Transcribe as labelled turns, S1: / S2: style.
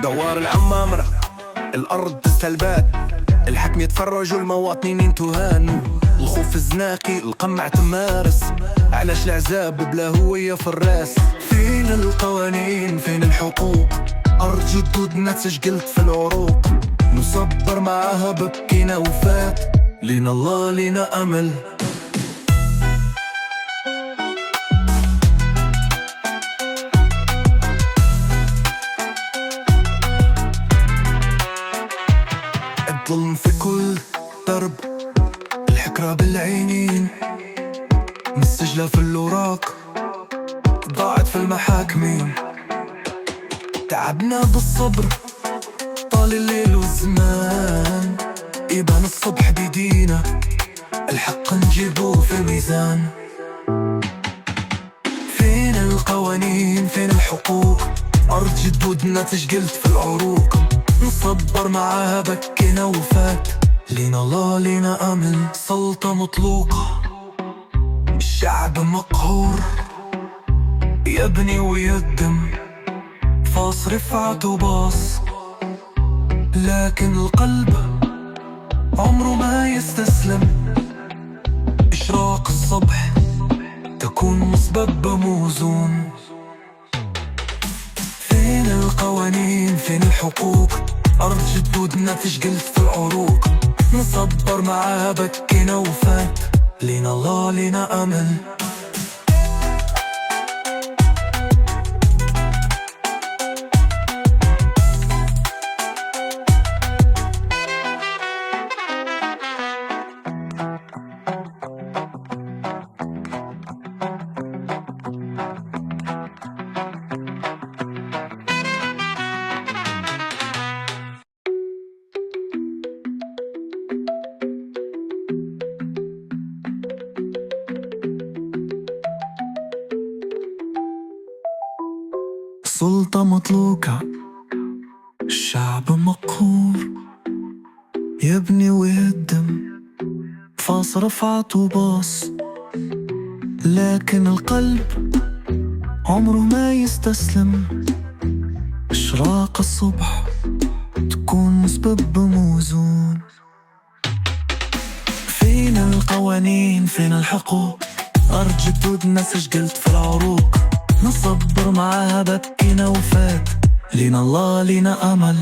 S1: دوار العمامرة الأرض تستلبات، الحكم يتفرجوا المواطنين تهان، الخوف الزناقي القمع تمارس، علاش العذاب بلا هوية في الراس؟ فين القوانين فين الحقوق؟ أرض جدودنا تسجلت في العروق، نصبر معاها بكينا وفات، لينا الله لينا أمل. الظلم في كل درب، الحكرة بالعينين مسجلة في الأوراق، ضاعت في المحاكمين. تعبنا بالصبر طال الليل والزمان، يبان الصبح بيدينا الحق نجيبوه في الميزان. فين القوانين فين الحقوق؟ أرض جدودنا تسجلت في العروق، نصبر معاها بكينا وفات، لينا الله لينا أمل. سلطة مطلوقة الشعب مقهور، يبني ويهدم فاص رفعت وباص، لكن القلب عمره ما يستسلم. إشراق الصبح تكون مسببة موزون. فين القوانين فين الحقوق؟ أرض جدودنا تسجلت في العروق، نصبر معاها بكينا وفات، لينا الله لينا أمل. سلطة مطلوقة الشعب مقهور، يبني ويهدم فاص رفعت وباص، لكن القلب عمره ما يستسلم. إشراق الصبح تكون مسبب موزون. فين القوانين فين الحقوق؟ أرض جدودنا سجلت في العروق، نصبر معاها بكينا وفات، لينا الله لينا أمل.